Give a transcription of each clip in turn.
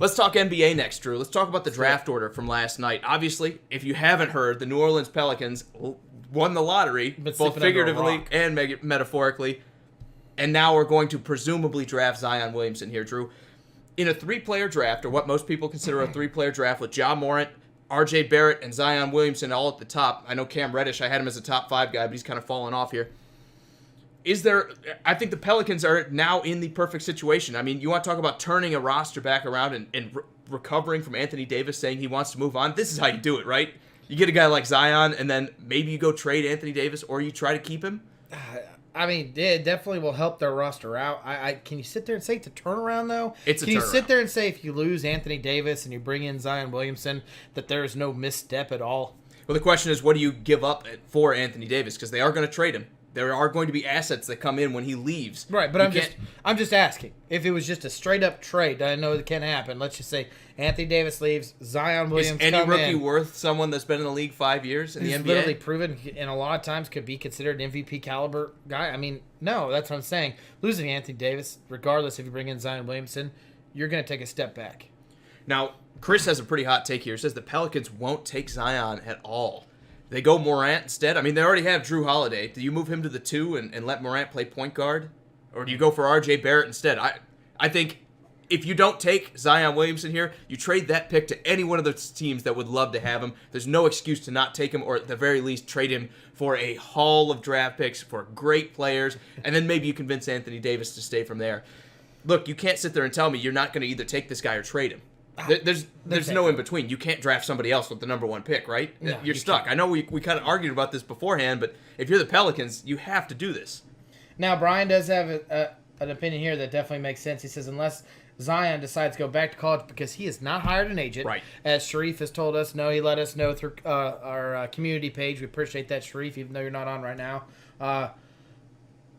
Let's talk NBA next, Drew. Let's talk about the draft order from last night. Obviously, if you haven't heard, the New Orleans Pelicans won the lottery, both figuratively and metaphorically, and now we're going to presumably draft Zion Williamson here, Drew. In a three-player draft, or what most people consider a three-player draft, with Ja Morant, R.J. Barrett, and Zion Williamson all at the top. I know Cam Reddish, I had him as a top 5 guy, but he's kind of fallen off here. I think the Pelicans are now in the perfect situation. I mean, you want to talk about turning a roster back around and recovering from Anthony Davis saying he wants to move on? This is how you do it, right? You get a guy like Zion, and then maybe you go trade Anthony Davis, or you try to keep him? I mean, it definitely will help their roster out. Can you sit there and say it's a turnaround, though? It's a turnaround. Can you sit there and say if you lose Anthony Davis and you bring in Zion Williamson that there is no misstep at all? Well, the question is, what do you give up for Anthony Davis? Because they are going to trade him. There are going to be assets that come in when he leaves. Right, but I'm just asking. If it was just a straight-up trade, I know it can happen. Let's just say Anthony Davis leaves, Zion Williams comes in. Is any rookie worth someone that's been in the league 5 years in the NBA? He's literally proven, and a lot of times could be considered an MVP caliber guy. I mean, no, that's what I'm saying. Losing Anthony Davis, regardless if you bring in Zion Williamson, you're going to take a step back. Now, Chris has a pretty hot take here. He says the Pelicans won't take Zion at all. They go Morant instead. I mean, they already have Drew Holiday. Do you move him to the 2 and let Morant play point guard? Or do you go for R.J. Barrett instead? I think if you don't take Zion Williamson here, you trade that pick to any one of those teams that would love to have him. There's no excuse to not take him, or at the very least trade him for a haul of draft picks for great players, and then maybe you convince Anthony Davis to stay from there. Look, you can't sit there and tell me you're not going to either take this guy or trade him. There's no in between. You can't draft somebody else with the number 1 pick, right? No, you're stuck. Can't. I know we kind of argued about this beforehand, but if you're the Pelicans, you have to do this. Now, Brian does have an opinion here that definitely makes sense. He says, unless Zion decides to go back to college because he has not hired an agent. Right. As Sharif has told us, no, he let us know through our community page. We appreciate that, Sharif, even though you're not on right now.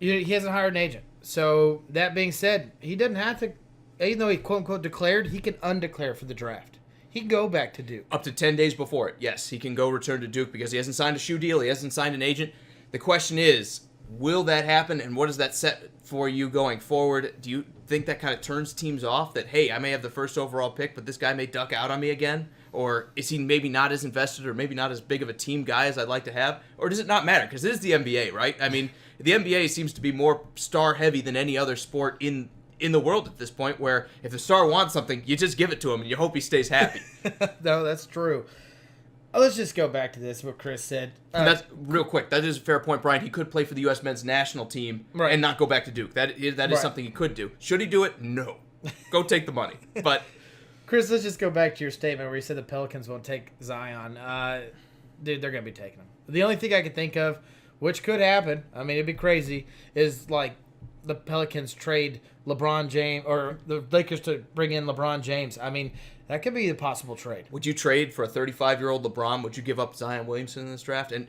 He hasn't hired an agent. So, that being said, he doesn't have to. Even though he quote-unquote declared, he can undeclare for the draft. He can go back to Duke. Up to 10 days before it, yes. He can go return to Duke because he hasn't signed a shoe deal. He hasn't signed an agent. The question is, will that happen, and what does that set for you going forward? Do you think that kind of turns teams off that, hey, I may have the first overall pick, but this guy may duck out on me again? Or is he maybe not as invested or maybe not as big of a team guy as I'd like to have? Or does it not matter? Because it is the NBA, right? I mean, the NBA seems to be more star-heavy than any other sport in the world at this point, where if the star wants something, you just give it to him and you hope he stays happy. No, that's true. Let's just go back to this, what Chris said. That's real quick. That is a fair point, Brian. He could play for the U.S. men's national team and not go back to Duke. That is something he could do. Should he do it? No. Go take the money. But Chris, let's just go back to your statement where you said the Pelicans won't take Zion. Dude, they're going to be taking him. The only thing I could think of, which could happen, I mean, it'd be crazy, is like the Pelicans trade LeBron James, or the Lakers to bring in LeBron James. I mean, that could be a possible trade. Would you trade for a 35-year-old LeBron? Would you give up Zion Williamson in this draft? And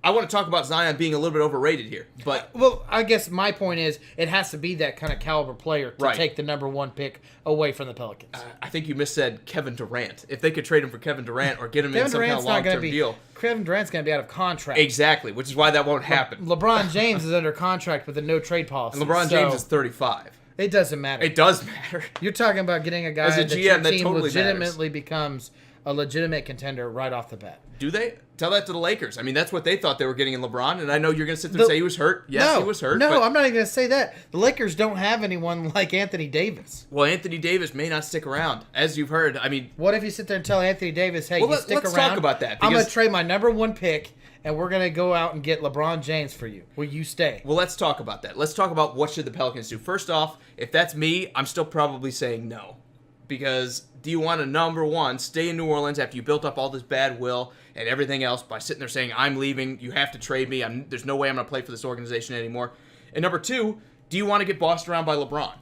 I want to talk about Zion being a little bit overrated here. But well, I guess my point is it has to be that kind of caliber player to take the number 1 pick away from the Pelicans. I think you missaid Kevin Durant. If they could trade him for Kevin Durant or get him in some kind of long-term deal. Kevin Durant's going to be out of contract. Exactly, which is why that won't happen. LeBron James is under contract with a no-trade policy. And LeBron James is 35. It doesn't matter. It does matter. You're talking about getting a guy as a that GM, your that team totally legitimately matters. becomes a legitimate contender right off the bat. Do they? Tell that to the Lakers. I mean, that's what they thought they were getting in LeBron, and I know you're going to sit there and say he was hurt. Yes, he was hurt. No, I'm not even going to say that. The Lakers don't have anyone like Anthony Davis. Well, Anthony Davis may not stick around, as you've heard. I mean, what if you sit there and tell Anthony Davis, hey, you stick let's around? Talk about that. I'm going to trade my number 1 pick, and we're going to go out and get LeBron James for you. Will you stay? Well, let's talk about that. Let's talk about what should the Pelicans do. First off, if that's me, I'm still probably saying no. Because do you want to, number 1, stay in New Orleans after you built up all this bad will and everything else by sitting there saying, I'm leaving, you have to trade me, there's no way I'm going to play for this organization anymore. And number 2, do you want to get bossed around by LeBron?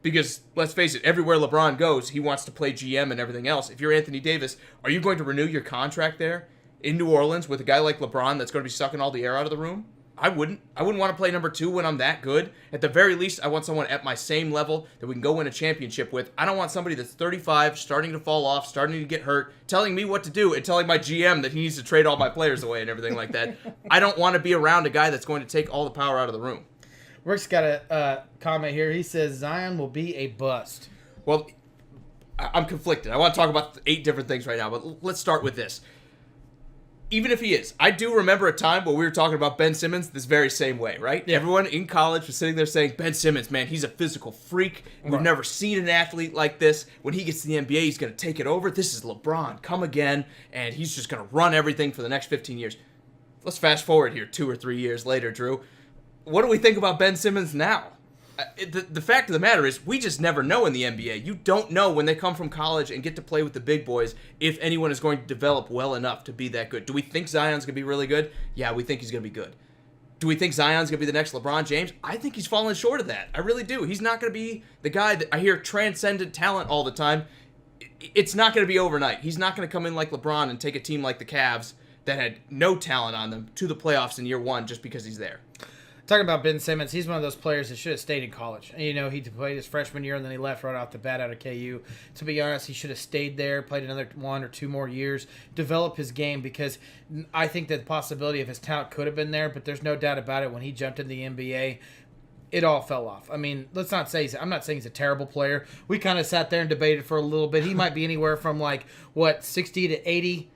Because, let's face it, everywhere LeBron goes, he wants to play GM and everything else. If you're Anthony Davis, are you going to renew your contract there in New Orleans with a guy like LeBron that's going to be sucking all the air out of the room? I wouldn't. I wouldn't want to play number 2 when I'm that good. At the very least, I want someone at my same level that we can go win a championship with. I don't want somebody that's 35, starting to fall off, starting to get hurt, telling me what to do, and telling my GM that he needs to trade all my players away and everything like that. I don't want to be around a guy that's going to take all the power out of the room. Rick's got a comment here. He says Zion will be a bust. Well, I'm conflicted. I want to talk about 8 different things right now, but let's start with this. Even if he is, I do remember a time where we were talking about Ben Simmons this very same way, right? Yeah. Everyone in college was sitting there saying, Ben Simmons, man, he's a physical freak. We've never seen an athlete like this. When he gets to the NBA, he's going to take it over. This is LeBron, come again, and he's just going to run everything for the next 15 years. Let's fast forward here 2 or 3 years later, Drew. What do we think about Ben Simmons now? The fact of the matter is, we just never know in the NBA. You don't know when they come from college and get to play with the big boys if anyone is going to develop well enough to be that good. Do we think Zion's going to be really good? Yeah, we think he's going to be good. Do we think Zion's going to be the next LeBron James? I think he's falling short of that. I really do. He's not going to be the guy that I hear transcendent talent all the time. It's not going to be overnight. He's not going to come in like LeBron and take a team like the Cavs that had no talent on them to the playoffs in year 1 just because he's there. Talking about Ben Simmons, he's one of those players that should have stayed in college. You know, he played his freshman year and then he left right off the bat out of KU. To be honest, he should have stayed there, played another 1 or 2 more years, develop his game, because I think that the possibility of his talent could have been there, but there's no doubt about it. When he jumped in the NBA, it all fell off. I mean, let's not say I'm not saying he's a terrible player. We kind of sat there and debated for a little bit. He might be anywhere from 60 to 80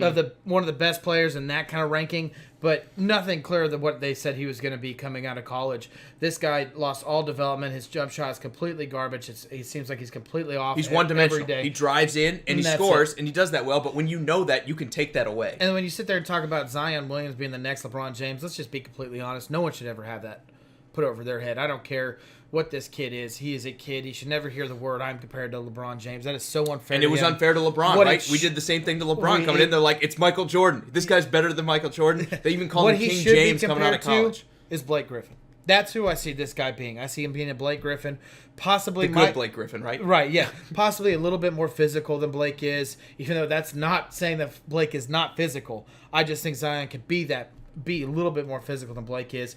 of one of the best players in that kind of ranking, but nothing clearer than what they said he was going to be coming out of college. This guy lost all development. His jump shot is completely garbage. He seems like he's completely off. He's one-dimensional. Every day. He drives in and he scores, and he does that well, but when you know that, you can take that away. And when you sit there and talk about Zion Williams being the next LeBron James, let's just be completely honest. No one should ever have that put over their head. I don't care what this kid is. He is a kid. He should never hear the word "I'm compared to LeBron James." That is so unfair. And it was unfair to LeBron, right? We did the same thing to LeBron coming in. They're like, it's Michael Jordan. This guy's better than Michael Jordan. They even call him King James coming out of college. Is Blake Griffin. That's who I see this guy being. I see him being a Blake Griffin. Possibly the good Blake Griffin, right? Right, yeah. Possibly a little bit more physical than Blake is, even though that's not saying that Blake is not physical. I just think Zion could be a little bit more physical than Blake is.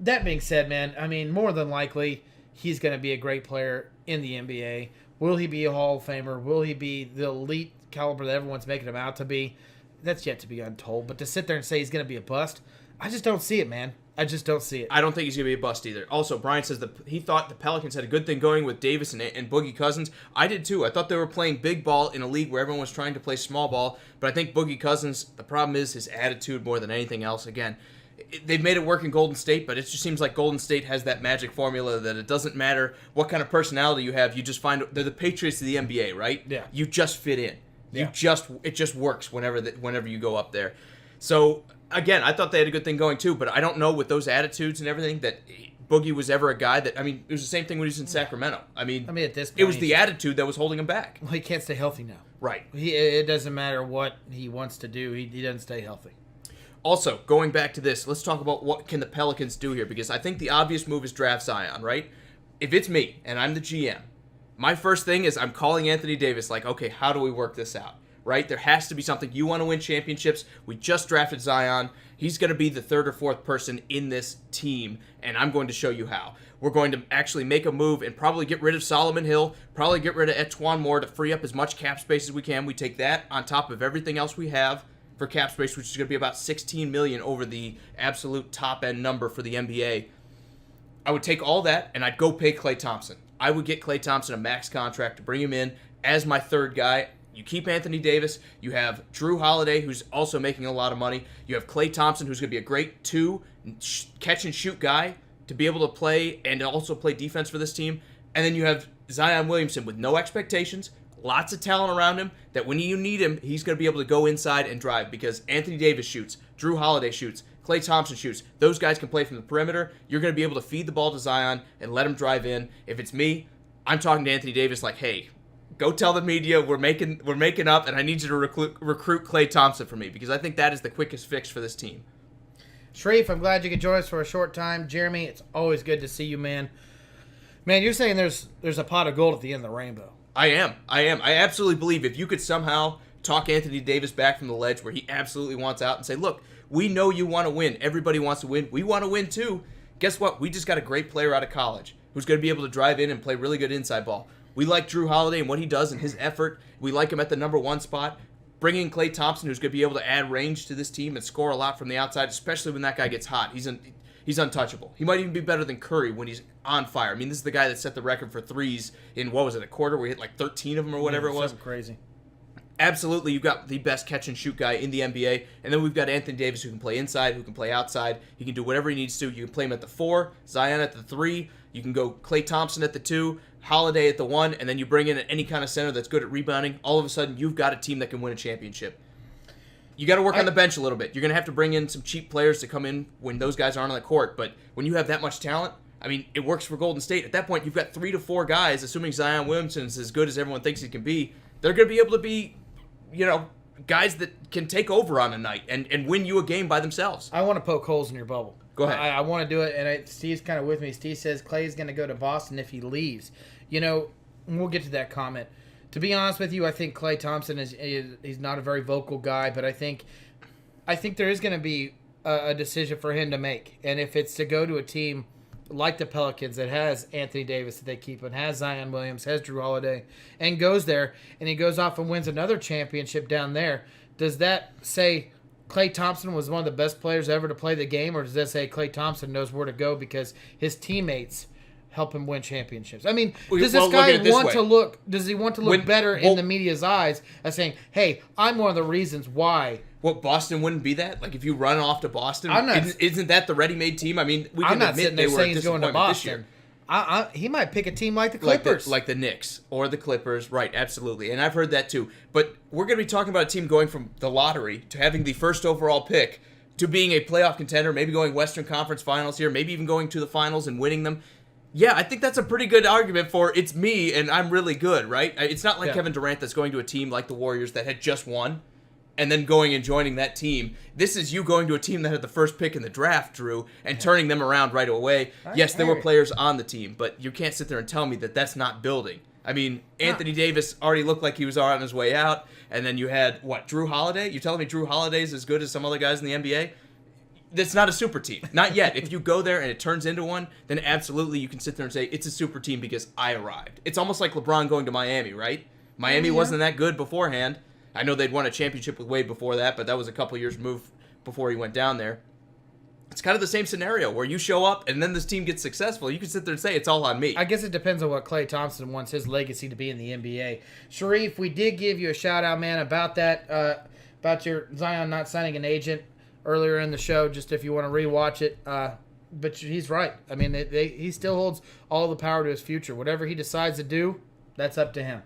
That being said, man, I mean, more than likely, he's going to be a great player in the NBA. Will he be a Hall of Famer? Will he be the elite caliber that everyone's making him out to be? That's yet to be untold. But to sit there and say he's going to be a bust, I just don't see it, man. I just don't see it. I don't think he's going to be a bust either. Also, Brian says that he thought the Pelicans had a good thing going with Davis and Boogie Cousins. I did too. I thought they were playing big ball in a league where everyone was trying to play small ball. But I think Boogie Cousins, the problem is his attitude more than anything else. Again, they've made it work in Golden State, but it just seems like Golden State has that magic formula that it doesn't matter what kind of personality you have. You just find they're the Patriots of the NBA, right? Yeah. You just fit in. Yeah. It just works whenever you go up there. So again, I thought they had a good thing going too, but I don't know with those attitudes and everything that Boogie was ever a guy that. I mean, it was the same thing when he was in Sacramento. I mean at this point, it was the attitude that was holding him back. Well, he can't stay healthy now. Right. It doesn't matter what he wants to do. He doesn't stay healthy. Also, going back to this, let's talk about what can the Pelicans do here, because I think the obvious move is draft Zion, right? If it's me and I'm the GM, my first thing is I'm calling Anthony Davis like, okay, how do we work this out, right? There has to be something. You want to win championships. We just drafted Zion. He's going to be the 3rd or 4th person in this team, and I'm going to show you how. We're going to actually make a move and probably get rid of Solomon Hill, probably get rid of Etwan Moore to free up as much cap space as we can. We take that on top of everything else we have for cap space, which is going to be about $16 million over the absolute top-end number for the NBA. I would take all that, and I'd go pay Klay Thompson. I would get Klay Thompson a max contract to bring him in as my 3rd guy. You keep Anthony Davis. You have Drew Holiday, who's also making a lot of money. You have Klay Thompson, who's going to be a great catch-and-shoot guy to be able to play and also play defense for this team. And then you have Zion Williamson with no expectations, lots of talent around him, that when you need him, he's going to be able to go inside and drive, because Anthony Davis shoots, Drew Holiday shoots, Klay Thompson shoots. Those guys can play from the perimeter. You're going to be able to feed the ball to Zion and let him drive in. If it's me, I'm talking to Anthony Davis like, hey, go tell the media we're making up, and I need you to recruit Klay Thompson for me, because I think that is the quickest fix for this team. Sharif, I'm glad you could join us for a short time. Jeremy, it's always good to see you, man. Man, you're saying there's a pot of gold at the end of the rainbow. I am. I absolutely believe if you could somehow talk Anthony Davis back from the ledge where he absolutely wants out and say, look, we know you want to win. Everybody wants to win. We want to win too. Guess what? We just got a great player out of college who's going to be able to drive in and play really good inside ball. We like Drew Holiday and what he does and his effort. We like him at the number 1 spot. Bring in Klay Thompson, who's going to be able to add range to this team and score a lot from the outside, especially when that guy gets hot. He's he's untouchable. He might even be better than Curry when he's on fire. I mean, this is the guy that set the record for threes in, what was it, a quarter where he hit like 13 of them or whatever it was. Crazy. Absolutely, you've got the best catch-and-shoot guy in the NBA, and then we've got Anthony Davis who can play inside, who can play outside. He can do whatever he needs to. You can play him at the 4, Zion at the 3. You can go Klay Thompson at the 2, Holiday at the 1, and then you bring in any kind of center that's good at rebounding. All of a sudden, you've got a team that can win a championship. You got to work on the bench a little bit. You're going to have to bring in some cheap players to come in when those guys aren't on the court, but when you have that much talent, I mean, it works for Golden State. At that point, you've got 3 to 4 guys, assuming Zion Williamson is as good as everyone thinks he can be. They're going to be able to be, guys that can take over on a night and win you a game by themselves. I want to poke holes in your bubble. Go ahead. I want to do it, and Steve's kind of with me. Steve says Clay's going to go to Boston if he leaves. We'll get to that comment. To be honest with you, I think Klay Thompson he's not a very vocal guy, but I think there is going to be a decision for him to make, and if it's to go to a team like the Pelicans that has Anthony Davis that they keep and has Zion Williams, has Drew Holiday, and goes there and he goes off and wins another championship down there, does that say Klay Thompson was one of the best players ever to play the game, or does that say Klay Thompson knows where to go because his teammates help him win championships? I mean, does this guy want to look? Does he want to look better in the media's eyes as saying, "Hey, I'm one of the reasons why"? What, Boston wouldn't be that? Like, if you run off to Boston, isn't that the ready-made team? I mean, we can admit they were a disappointment this year. He might pick a team like the Clippers. Like the Knicks or the Clippers. Right, absolutely. And I've heard that too. But we're going to be talking about a team going from the lottery to having the first overall pick to being a playoff contender, maybe going Western Conference Finals here, maybe even going to the finals and winning them. Yeah, I think that's a pretty good argument for it's me and I'm really good, right? It's not like Kevin Durant that's going to a team like the Warriors that had just won and then going and joining that team. This is you going to a team that had the first pick in the draft, Drew, and turning them around right away. Yes, there were players on the team, but you can't sit there and tell me that that's not building. I mean, Anthony Davis already looked like he was on his way out, and then you had, Drew Holiday? You're telling me Drew Holiday's as good as some other guys in the NBA? That's not a super team. Not yet. If you go there and it turns into one, then absolutely you can sit there and say, it's a super team because I arrived. It's almost like LeBron going to Miami, right? Miami wasn't that good beforehand. I know they'd won a championship with Wade before that, but that was a couple years move before he went down there. It's kind of the same scenario where you show up and then this team gets successful. You can sit there and say it's all on me. I guess it depends on what Klay Thompson wants his legacy to be in the NBA. Sharif, we did give you a shout out, man, about that, about your Zion not signing an agent earlier in the show, just if you want to rewatch it. But he's right. I mean, he still holds all the power to his future. Whatever he decides to do, that's up to him.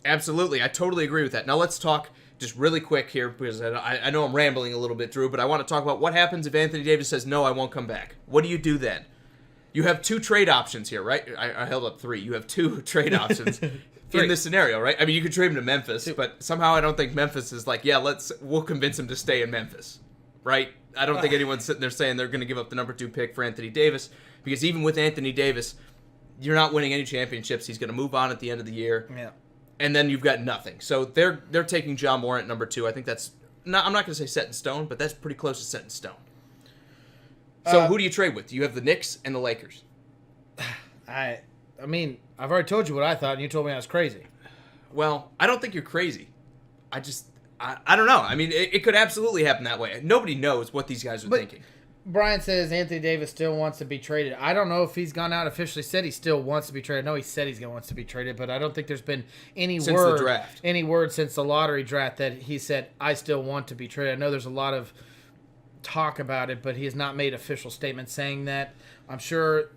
Absolutely. I totally agree with that. Now let's talk just really quick here, because I know I'm rambling a little bit, Drew, but I want to talk about what happens if Anthony Davis says, no, I won't come back. What do you do then? You have 2 trade options here, right? I held up 3. You have 2 trade options in this scenario, right? I mean, you could trade him to Memphis, but somehow I don't think Memphis is like, we'll convince him to stay in Memphis, right? I don't think anyone's sitting there saying they're going to give up the number 2 pick for Anthony Davis, because even with Anthony Davis, you're not winning any championships. He's going to move on at the end of the year. Yeah. And then you've got nothing. So they're taking John Morant at number 2. I think that's not, I'm not going to say set in stone, but that's pretty close to set in stone. So who do you trade with? You have the Knicks and the Lakers. I mean, I've already told you what I thought, and you told me I was crazy. Well, I don't think you're crazy. I don't know. I mean, it could absolutely happen that way. Nobody knows what these guys are thinking. Brian says Anthony Davis still wants to be traded. I don't know if he's gone out officially said he still wants to be traded. I know he said wants to be traded, but I don't think there's been any word since the lottery draft that he said, I still want to be traded. I know there's a lot of talk about it, but he has not made official statements saying that. I'm sure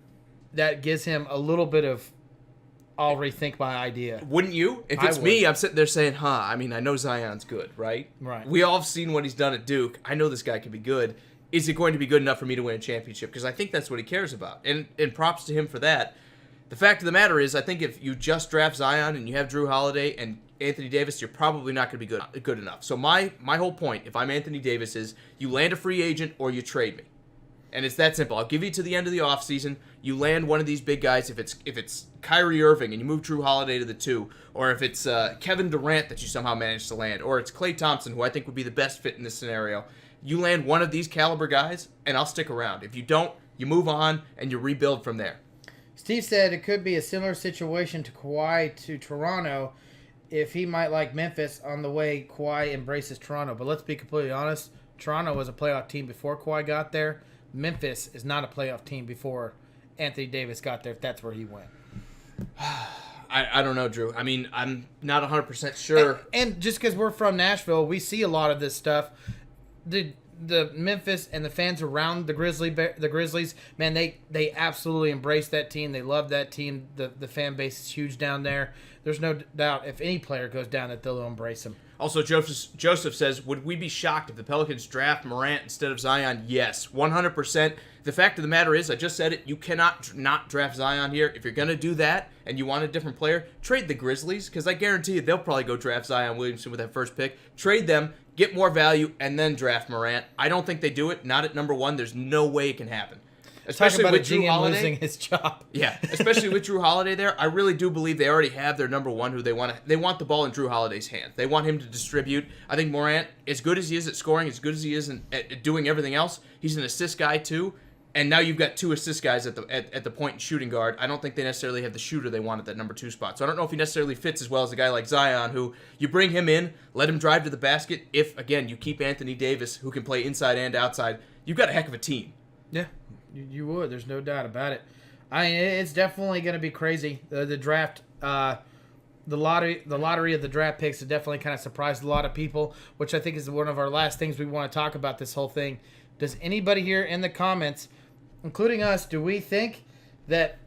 that gives him a little bit of, I'll rethink my idea. Wouldn't you? If it's me, I'm sitting there saying, I mean, I know Zion's good, right? Right. We all have seen what he's done at Duke. I know this guy can be good. Is it going to be good enough for me to win a championship? Because I think that's what he cares about. And props to him for that. The fact of the matter is, I think if you just draft Zion and you have Drew Holiday and Anthony Davis, you're probably not going to be good enough. So my whole point, if I'm Anthony Davis, is you land a free agent or you trade me. And it's that simple. I'll give you to the end of the offseason. You land one of these big guys. If it's Kyrie Irving and you move Drew Holiday to the 2, or if it's Kevin Durant that you somehow managed to land, or it's Klay Thompson, who I think would be the best fit in this scenario, you land one of these caliber guys, and I'll stick around. If you don't, you move on and you rebuild from there. Steve said it could be a similar situation to Kawhi to Toronto if he might like Memphis on the way Kawhi embraces Toronto. But let's be completely honest, Toronto was a playoff team before Kawhi got there. Memphis is not a playoff team before Anthony Davis got there, if that's where he went. I don't know, Drew. I mean, I'm not 100% sure. And just because we're from Nashville, we see a lot of this stuff. The Memphis and the fans around the Grizzlies, man, they absolutely embrace that team. They love that team. The fan base is huge down there. There's no doubt if any player goes down that they'll embrace him. Also, Joseph says, would we be shocked if the Pelicans draft Morant instead of Zion? Yes, 100%. The fact of the matter is, I just said it, you cannot not draft Zion here. If you're going to do that and you want a different player, trade the Grizzlies, because I guarantee you they'll probably go draft Zion Williamson with that first pick. Trade them, get more value, and then draft Morant. I don't think they do it. Not at number one. There's no way it can happen. Especially Talk about with a Drew GM Holiday losing his job. Yeah, especially with Drew Holiday there. I really do believe they already have their number one who they want. They want the ball in Drew Holiday's hands. They want him to distribute. I think Morant, as good as he is at scoring, as good as he is at doing everything else, he's an assist guy too. And now you've got two assist guys at the point and shooting guard. I don't think they necessarily have the shooter they want at that number two spot. So I don't know if he necessarily fits as well as a guy like Zion, who you bring him in, let him drive to the basket. If, again, you keep Anthony Davis, who can play inside and outside, you've got a heck of a team. Yeah, you would. There's no doubt about it. I mean, it's definitely going to be crazy. The draft, the lottery of the draft picks has definitely kind of surprised a lot of people, which I think is one of our last things we want to talk about this whole thing. Does anybody here in the comments, including us, do we think that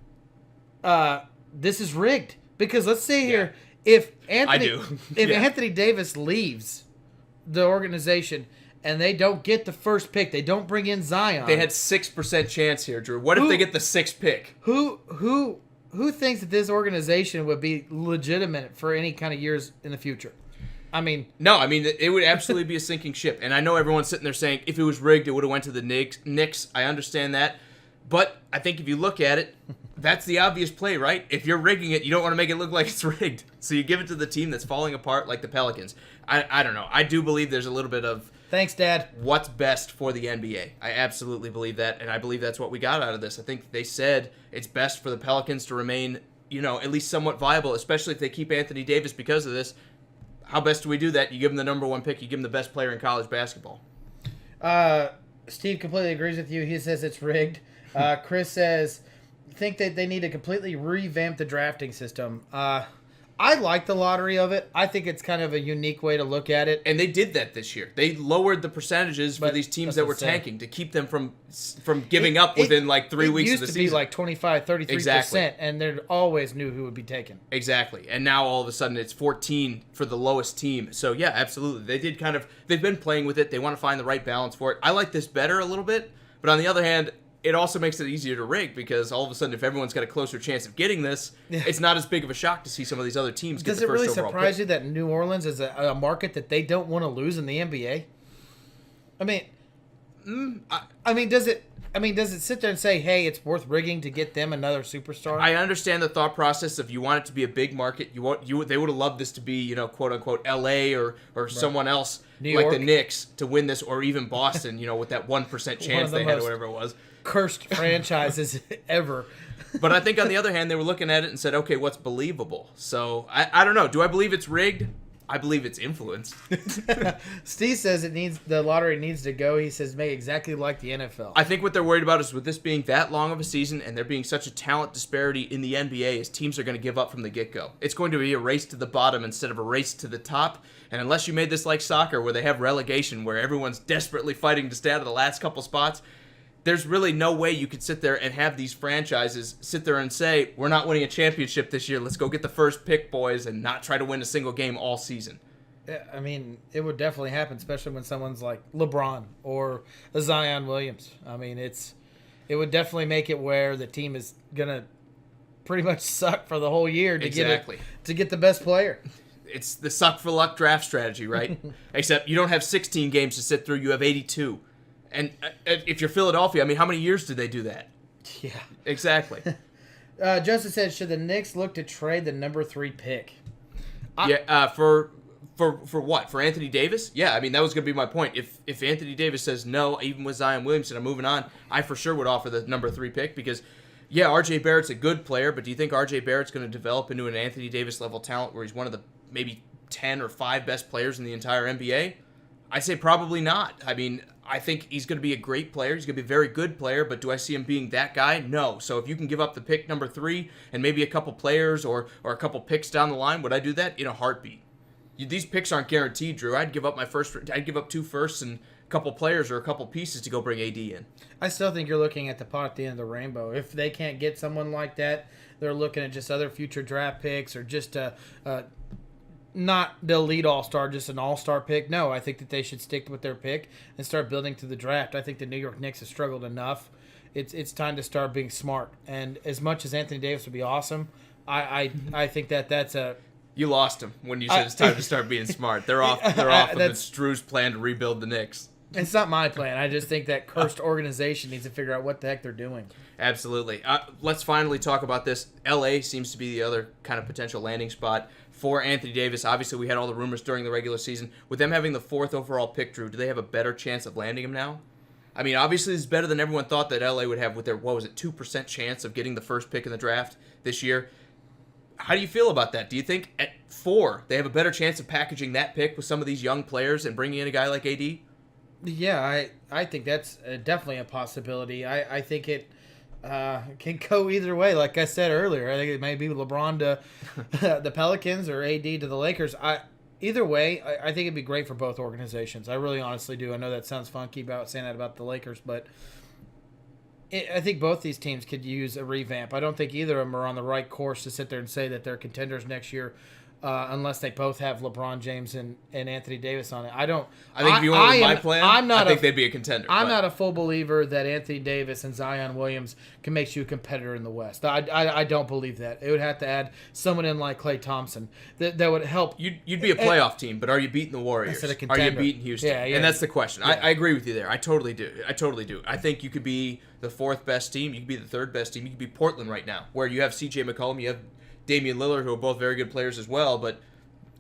this is rigged? Because let's say here, if Anthony Davis leaves the organization and they don't get the first pick, they don't bring in Zion. They had 6% chance here, Drew. What if they get the sixth pick? Who thinks that this organization would be legitimate for any kind of years in the future? I mean, no. I mean, it would absolutely be a sinking ship. And I know everyone's sitting there saying if it was rigged, it would have went to the Knicks. I understand that. But I think if you look at it, that's the obvious play, right? If you're rigging it, you don't want to make it look like it's rigged. So you give it to the team that's falling apart like the Pelicans. I don't know. I do believe there's a little bit of thanks, Dad. What's best for the NBA. I absolutely believe that, and I believe that's what we got out of this. I think they said it's best for the Pelicans to remain, at least somewhat viable, especially if they keep Anthony Davis because of this. How best do we do that? You give him the number one pick. You give him the best player in college basketball. Steve completely agrees with you. He says it's rigged. Chris says, think that they need to completely revamp the drafting system. I like the lottery of it. I think it's kind of a unique way to look at it. And they did that this year. They lowered the percentages for these teams that were tanking to keep them from giving up within like 3 weeks of the season. It used to be like 25, 33%, exactly. And they always knew who would be taken. Exactly. And now all of a sudden it's 14 for the lowest team. So yeah, absolutely. They've been playing with it. They want to find the right balance for it. I like this better a little bit, but on the other hand, it also makes it easier to rig because all of a sudden, if everyone's got a closer chance of getting this, it's not as big of a shock to see some of these other teams get the first overall pick. Does it really surprise you that New Orleans is a market that they don't want to lose in the NBA? I mean, does it sit there and say, hey, it's worth rigging to get them another superstar? I understand the thought process of you want it to be a big market. They would have loved this to be, quote unquote, LA or someone else New like York. the Knicks to win this, or even Boston, with that 1% chance they had or whatever it was. Cursed franchises ever. But I think on the other hand, they were looking at it and said, okay, what's believable? So I don't know. Do I believe it's rigged? I believe it's influenced. Steve says the lottery needs to go. He says make exactly like the NFL. I think what they're worried about is with this being that long of a season and there being such a talent disparity in the NBA is teams are going to give up from the get-go. It's going to be a race to the bottom instead of a race to the top. And unless you made this like soccer where they have relegation, where everyone's desperately fighting to stay out of the last couple spots, there's really no way you could sit there and have these franchises sit there and say, we're not winning a championship this year. Let's go get the first pick, boys, and not try to win a single game all season. I mean, it would definitely happen, especially when someone's like LeBron or a Zion Williams. I mean, it would definitely make it where the team is going to pretty much suck for the whole year to get the best player. It's the suck for luck draft strategy, right? Except you don't have 16 games to sit through. You have 82. And if you're Philadelphia, I mean, how many years did they do that? Yeah. Exactly. Joseph said, should the Knicks look to trade the number 3 pick? For what? For Anthony Davis? Yeah, I mean, that was going to be my point. If Anthony Davis says no, even with Zion Williamson, I'm moving on, I for sure would offer the number 3 pick because, yeah, R.J. Barrett's a good player, but do you think R.J. Barrett's going to develop into an Anthony Davis-level talent where he's one of the maybe 10 or 5 best players in the entire NBA? I'd say probably not. I mean, I think he's going to be a great player. He's going to be a very good player, but do I see him being that guy? No. So if you can give up the pick number 3 and maybe a couple players or a couple picks down the line, would I do that? In a heartbeat. These picks aren't guaranteed, Drew. I'd give up I'd give up 2 firsts and a couple players or a couple pieces to go bring AD in. I still think you're looking at the pot at the end of the rainbow. If they can't get someone like that, they're looking at just other future draft picks or just not the elite all-star, just an all-star pick. No, I think that they should stick with their pick and start building to the draft. I think the New York Knicks have struggled enough. It's time to start being smart. And as much as Anthony Davis would be awesome, I think that's a... You lost him when you said it's time to start being smart. They're off with Drew's plan to rebuild the Knicks. It's not my plan. I just think that cursed organization needs to figure out what the heck they're doing. Absolutely. Let's finally talk about this. LA seems to be the other kind of potential landing spot for Anthony Davis. Obviously, we had all the rumors during the regular season. With them having the 4th overall pick, Drew, do they have a better chance of landing him now? I mean, obviously, it's better than everyone thought that LA would have with their, 2% chance of getting the first pick in the draft this year. How do you feel about that? Do you think at 4, they have a better chance of packaging that pick with some of these young players and bringing in a guy like AD? Yeah, I think that's definitely a possibility. I think it can go either way. Like I said earlier, I think it may be LeBron to the Pelicans or AD to the Lakers. Either way, I think it'd be great for both organizations. I really honestly do. I know that sounds funky about saying that about the Lakers, but I think both these teams could use a revamp. I don't think either of them are on the right course to sit there and say that they're contenders next year. Unless they both have LeBron James and Anthony Davis on it. I think if you went with my plan, I think they'd be a contender. I'm not a full believer that Anthony Davis and Zion Williams can make you a competitor in the West. I don't believe that. It would have to add someone in like Klay Thompson that would help. You'd be a playoff team, but are you beating the Warriors? Are you beating Houston? Yeah. And that's the question. Yeah. I agree with you there. I totally do. I think you could be the 4th best team. You could be the 3rd best team. You could be Portland right now, where you have C.J. McCollum, you have Damian Lillard, who are both very good players as well, but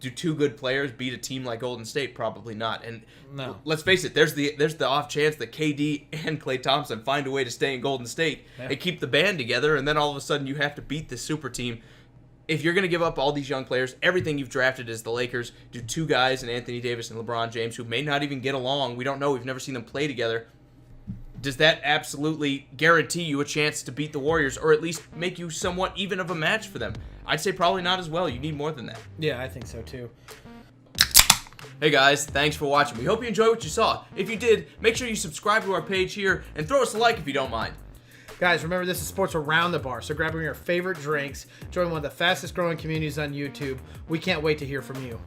do 2 good players beat a team like Golden State? Probably not. And no. Let's face it, there's the off chance that KD and Klay Thompson find a way to stay in Golden State and keep the band together, and then all of a sudden you have to beat this super team. If you're going to give up all these young players, everything you've drafted is the Lakers, do 2 guys in Anthony Davis and LeBron James who may not even get along. We don't know. We've never seen them play together. Does that absolutely guarantee you a chance to beat the Warriors or at least make you somewhat even of a match for them? I'd say probably not as well. You need more than that. Yeah, I think so too. Hey guys, thanks for watching. We hope you enjoyed what you saw. If you did, make sure you subscribe to our page here and throw us a like if you don't mind. Guys, remember this is Sports Around the Bar, so grab your favorite drinks, join one of the fastest growing communities on YouTube. We can't wait to hear from you.